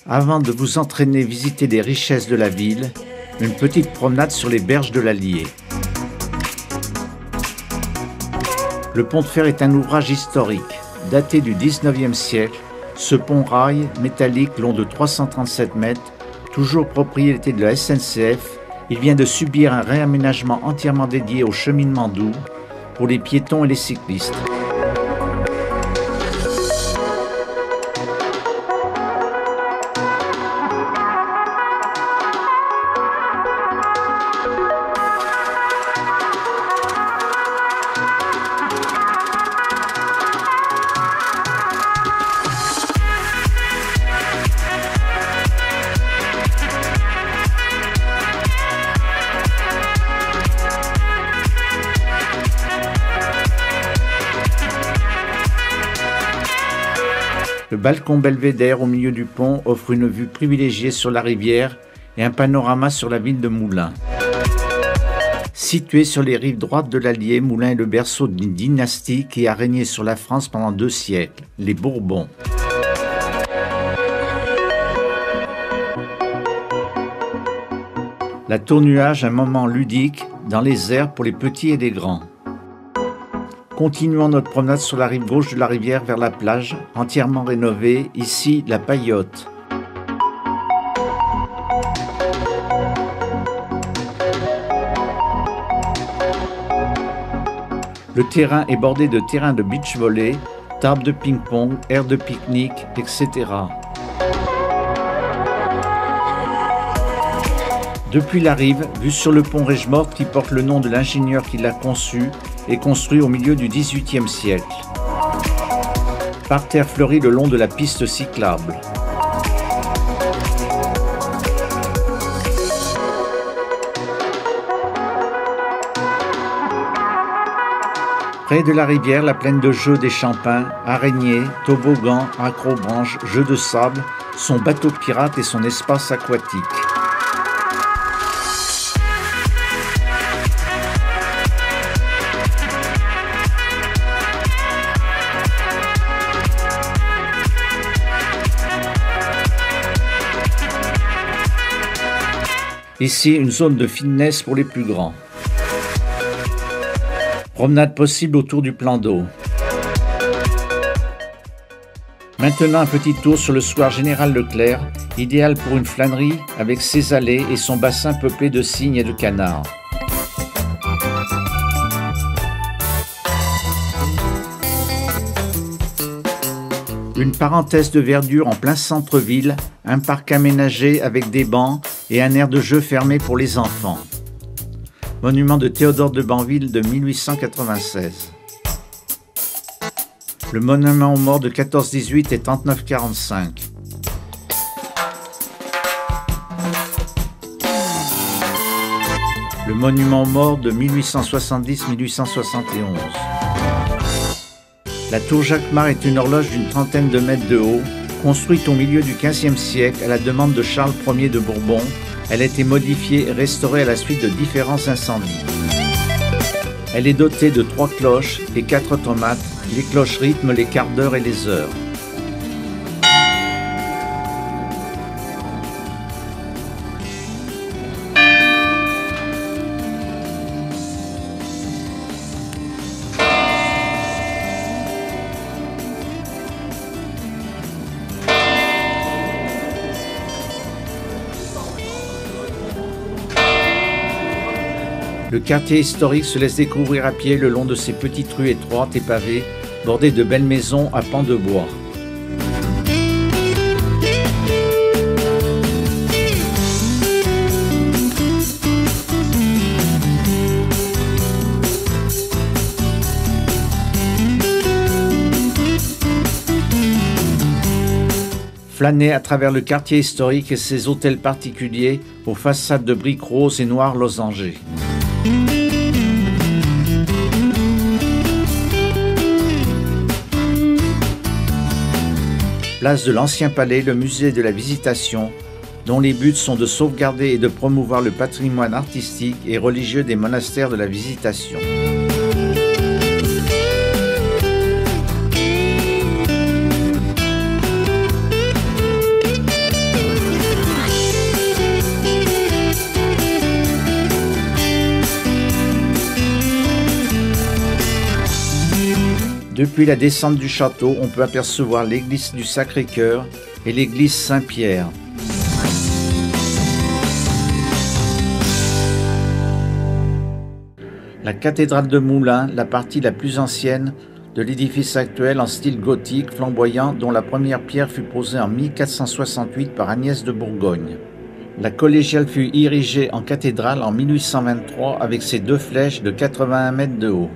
Avant de vous entraîner visiter les richesses de la ville, une petite promenade sur les berges de l'Allier. Le pont de fer est un ouvrage historique, daté du 19e siècle. Ce pont-rail métallique long de 337 mètres, toujours propriété de la SNCF, il vient de subir un réaménagement entièrement dédié au cheminement doux pour les piétons et les cyclistes. Le balcon belvédère au milieu du pont offre une vue privilégiée sur la rivière et un panorama sur la ville de Moulins. Situé sur les rives droites de l'Allier, Moulins est le berceau d'une dynastie qui a régné sur la France pendant 2 siècles, les Bourbons. La tour nuage, un moment ludique dans les airs pour les petits et les grands. Continuons notre promenade sur la rive gauche de la rivière vers la plage, entièrement rénovée, ici la Paillote. Le terrain est bordé de terrains de beach volley, tables de ping-pong, aires de pique-nique, etc. Depuis la rive, vue sur le pont Règemorte qui porte le nom de l'ingénieur qui l'a conçu, est construit au milieu du XVIIIe siècle. Parterre fleuri le long de la piste cyclable. Près de la rivière, la plaine de jeux des Champins, araignées, toboggans, acrobranches, jeux de sable, son bateau pirate et son espace aquatique. Ici, une zone de fitness pour les plus grands. Promenade possible autour du plan d'eau. Maintenant, un petit tour sur le square Général Leclerc, idéal pour une flânerie avec ses allées et son bassin peuplé de cygnes et de canards. Une parenthèse de verdure en plein centre-ville, un parc aménagé avec des bancs et un aire de jeu fermé pour les enfants. Monument de Théodore de Banville de 1896. Le monument aux morts de 14-18 et 39-45. Le monument aux morts de 1870-1871. La tour Jacquemart est une horloge d'une trentaine de mètres de haut, construite au milieu du XVe siècle à la demande de Charles Ier de Bourbon. Elle a été modifiée et restaurée à la suite de différents incendies. Elle est dotée de 3 cloches et 4 automates. Les cloches rythment les quarts d'heure et les heures. Le quartier historique se laisse découvrir à pied le long de ces petites rues étroites et pavées, bordées de belles maisons à pans de bois. Flâner à travers le quartier historique et ses hôtels particuliers aux façades de briques roses et noires losangées. Place de l'Ancien Palais, le musée de la Visitation, dont les buts sont de sauvegarder et de promouvoir le patrimoine artistique et religieux des monastères de la Visitation. Depuis la descente du château, on peut apercevoir l'église du Sacré-Cœur et l'église Saint-Pierre. La cathédrale de Moulins, la partie la plus ancienne de l'édifice actuel en style gothique flamboyant dont la première pierre fut posée en 1468 par Agnès de Bourgogne. La collégiale fut érigée en cathédrale en 1823 avec ses 2 flèches de 81 mètres de haut.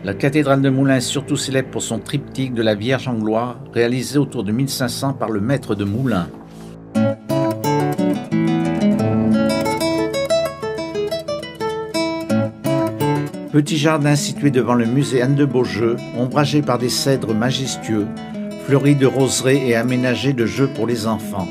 La cathédrale de Moulins est surtout célèbre pour son triptyque de la Vierge en gloire, réalisé autour de 1500 par le maître de Moulins. Petit jardin situé devant le musée Anne de Beaujeu, ombragé par des cèdres majestueux, fleuri de roseraies et aménagé de jeux pour les enfants.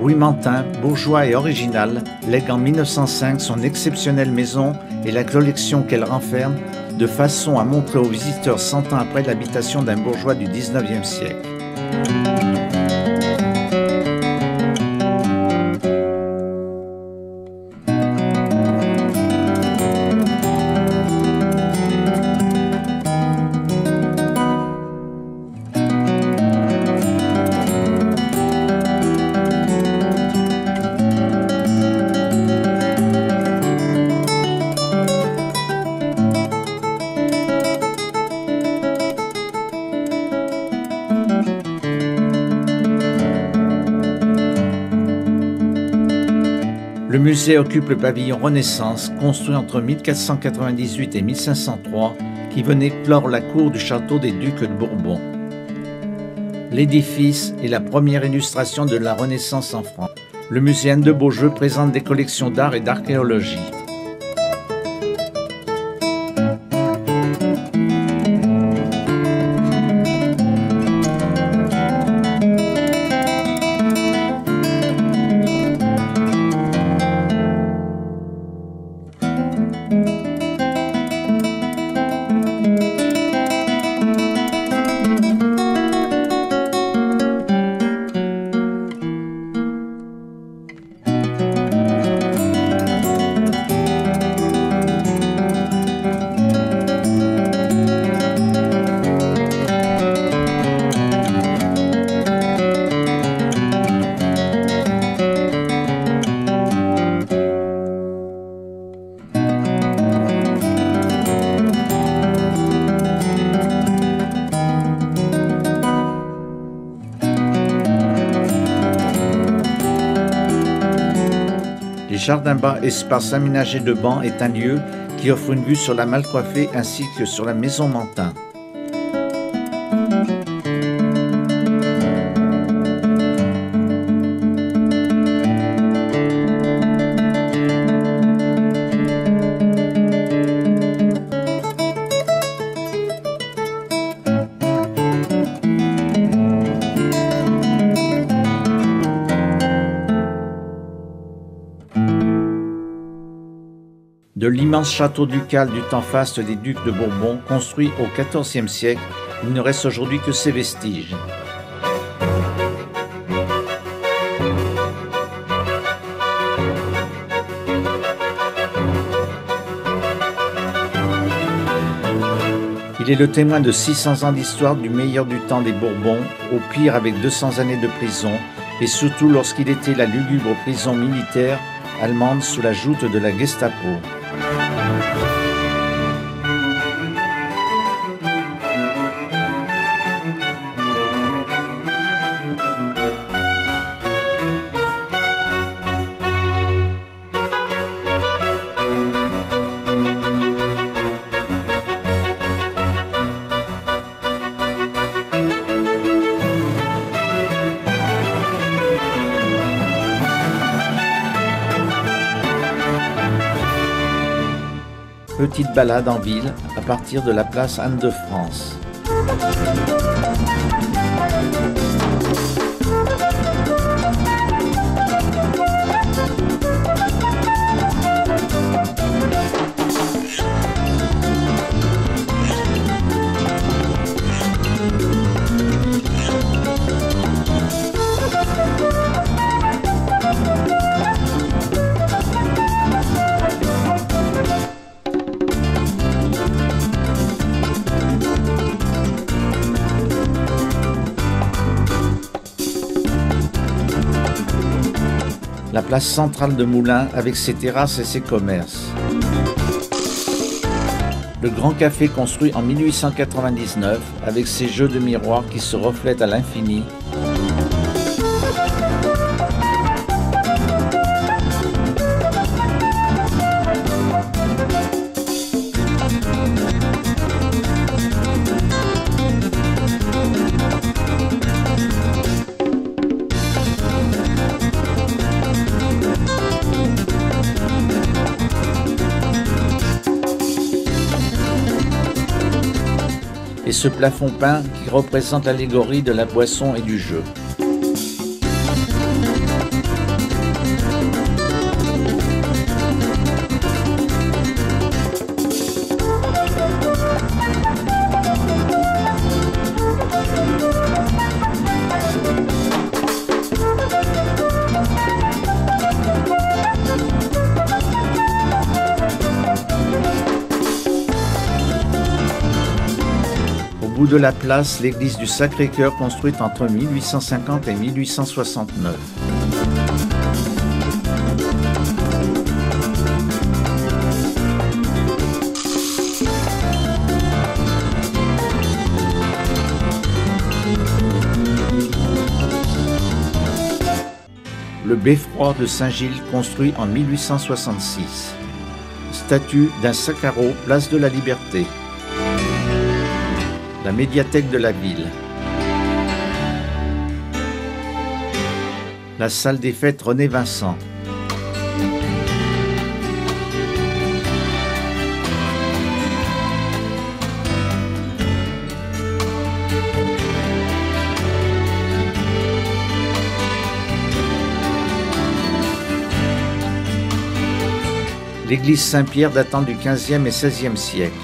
Louis Mantin, bourgeois et original, lègue en 1905 son exceptionnelle maison et la collection qu'elle renferme, de façon à montrer aux visiteurs 100 ans après l'habitation d'un bourgeois du XIXe siècle. Le musée occupe le pavillon Renaissance, construit entre 1498 et 1503, qui venait clore la cour du château des Ducs de Bourbon. L'édifice est la première illustration de la Renaissance en France. Le musée Anne de Beaujeu présente des collections d'art et d'archéologie. Jardin bas, espace aménagé de bancs, est un lieu qui offre une vue sur la Malcoiffée ainsi que sur la maison Mantin. De l'immense château ducal du temps faste des ducs de Bourbon, construit au XIVe siècle, il ne reste aujourd'hui que ses vestiges. Il est le témoin de 600 ans d'histoire du meilleur du temps des Bourbons, au pire avec 200 années de prison, et surtout lorsqu'il était la lugubre prison militaire allemande sous la joute de la Gestapo. Petite balade en ville à partir de la place Anne de France. place centrale de Moulins avec ses terrasses et ses commerces. Le Grand Café construit en 1899 avec ses jeux de miroirs qui se reflètent à l'infini. Et ce plafond peint qui représente l'allégorie de la boisson et du jeu. Au bout de la place, l'église du Sacré-Cœur construite entre 1850 et 1869. Le beffroi de Saint-Gilles construit en 1866. Statue d'un sac à roue, place de la Liberté. La médiathèque de la ville. La salle des fêtes René Vincent. L'église Saint-Pierre datant du XVe et XVIe siècle.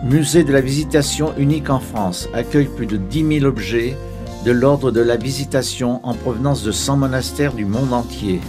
Musée de la Visitation unique en France, accueille plus de 10 000 objets de l'ordre de la Visitation en provenance de 100 monastères du monde entier.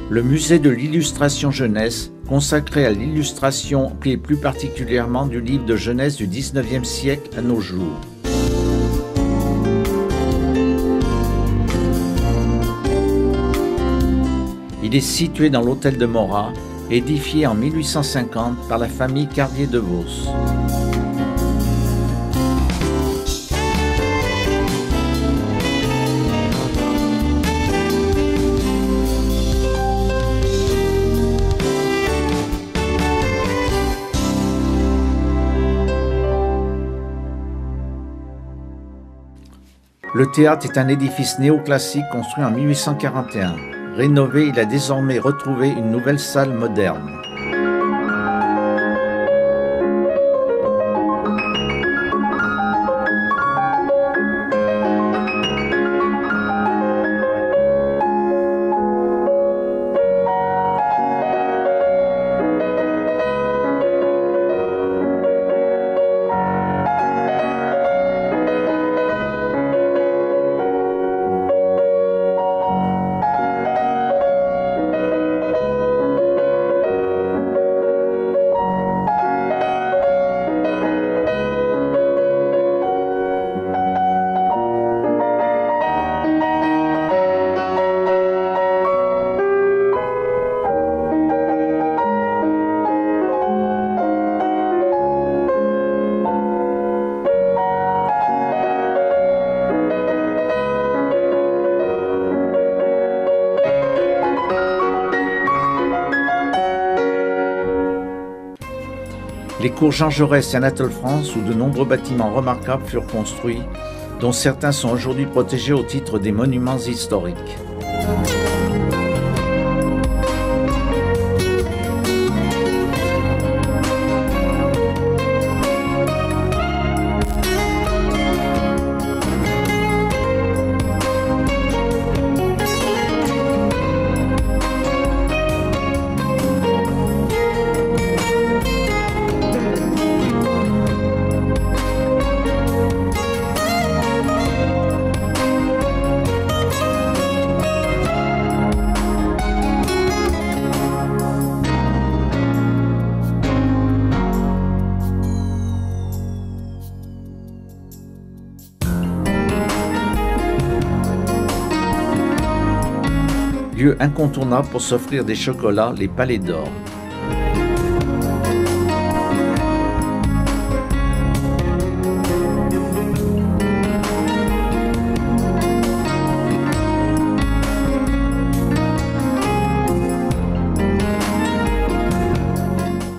Le musée de l'illustration jeunesse, consacré à l'illustration et plus particulièrement du livre de jeunesse du XIXe siècle à nos jours. Il est situé dans l'hôtel de Morat, édifié en 1850 par la famille Cardier de Vos. Le théâtre est un édifice néoclassique construit en 1841. Rénové, il a désormais retrouvé une nouvelle salle moderne. Les cours Jean Jaurès et Anatole France, où de nombreux bâtiments remarquables furent construits, dont certains sont aujourd'hui protégés au titre des monuments historiques. Lieu incontournable pour s'offrir des chocolats, les Palais d'Or.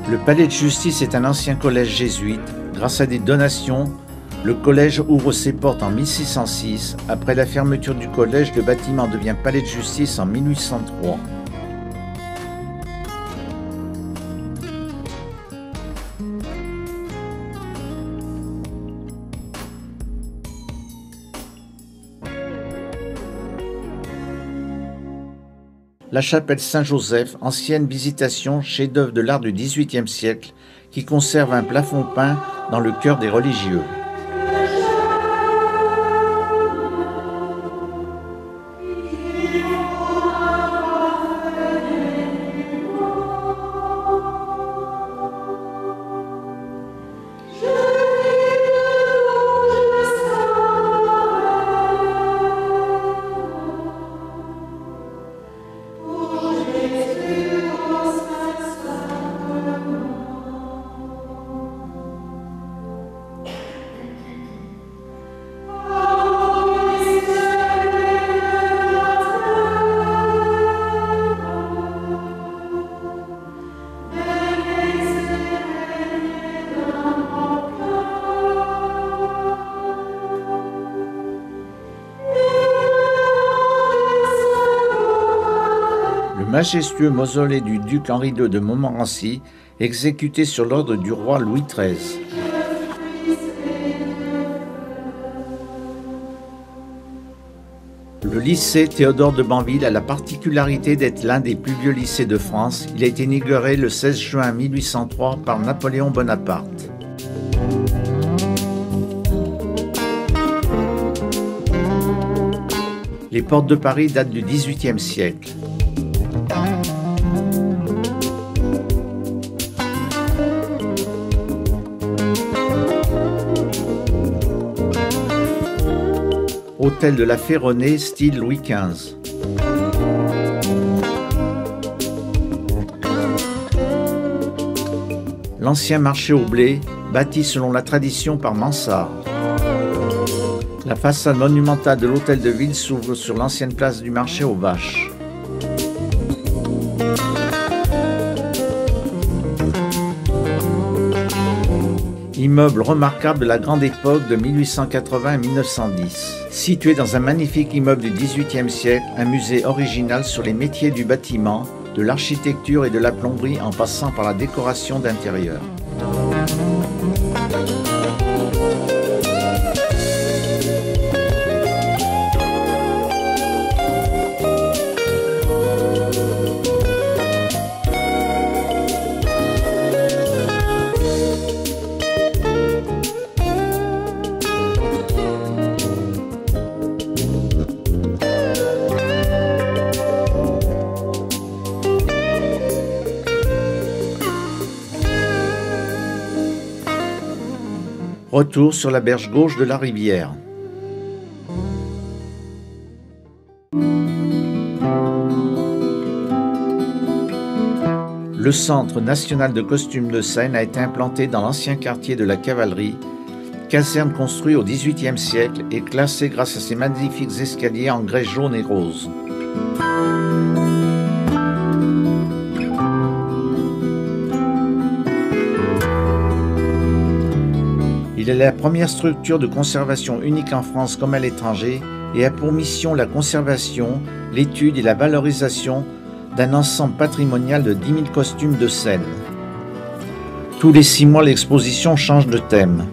Le Palais de Justice est un ancien collège jésuite. Grâce à des donations, le collège ouvre ses portes en 1606. Après la fermeture du collège, le bâtiment devient palais de justice en 1803. La chapelle Saint-Joseph, ancienne visitation, chef-d'œuvre de l'art du XVIIIe siècle, qui conserve un plafond peint dans le cœur des religieux. Majestueux mausolée du duc Henri II de Montmorency, exécuté sur l'ordre du roi Louis XIII. Le lycée Théodore de Banville a la particularité d'être l'un des plus vieux lycées de France. Il a été inauguré le 16 juin 1803 par Napoléon Bonaparte. Les portes de Paris datent du XVIIIe siècle. Hôtel de la Ferronnaie, style Louis XV. L'ancien marché au blé, bâti selon la tradition par Mansart. La façade monumentale de l'hôtel de ville s'ouvre sur l'ancienne place du marché aux vaches. Immeuble remarquable de la grande époque de 1880 à 1910. Situé dans un magnifique immeuble du XVIIIe siècle, un musée original sur les métiers du bâtiment, de l'architecture et de la plomberie en passant par la décoration d'intérieur. Retour sur la berge gauche de la rivière. Le Centre national de costumes de Seine a été implanté dans l'ancien quartier de la Cavalerie, caserne construite au XVIIIe siècle et classée grâce à ses magnifiques escaliers en grès jaune et rose. Il est la première structure de conservation unique en France comme à l'étranger et a pour mission la conservation, l'étude et la valorisation d'un ensemble patrimonial de 10 000 costumes de scène. Tous les 6 mois, l'exposition change de thème.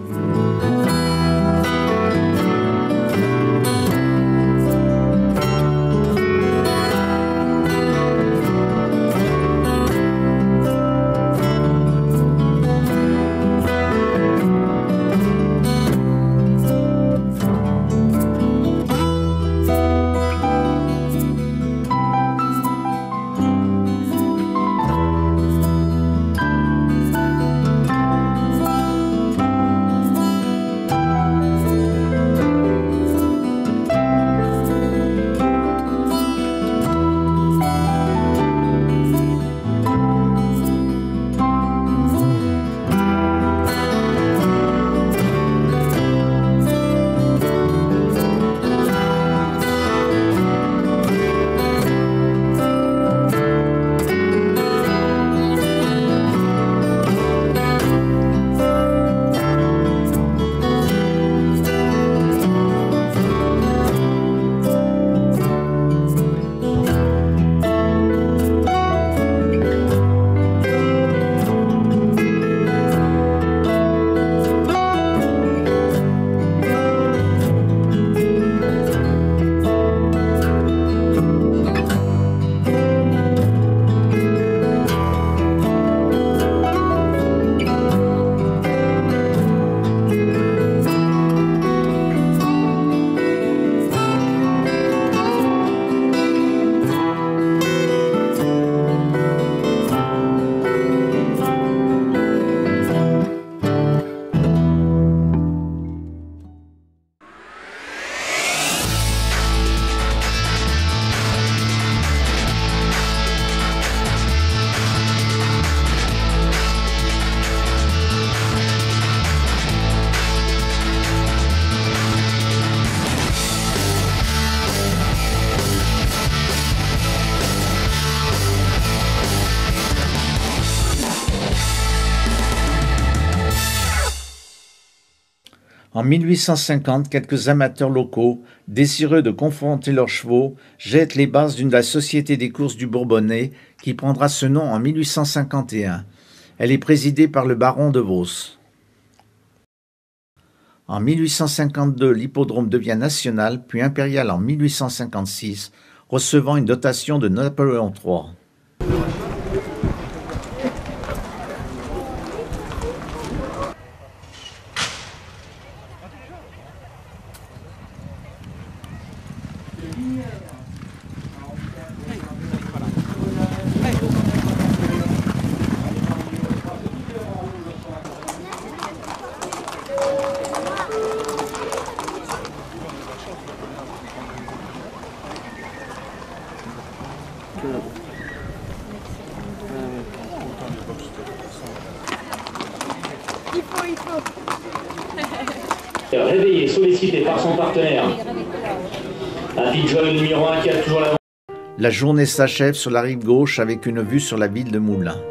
En 1850, quelques amateurs locaux, désireux de confronter leurs chevaux, jettent les bases d'une de la Société des courses du Bourbonnais qui prendra ce nom en 1851. Elle est présidée par le baron de Vos. En 1852, l'hippodrome devient national, puis impérial en 1856, recevant une dotation de Napoléon III. Il faut. Réveillé, sollicité par son partenaire. Un pitbull numéro 1 qui a toujours la... La journée s'achève sur la rive gauche avec une vue sur la ville de Moulins.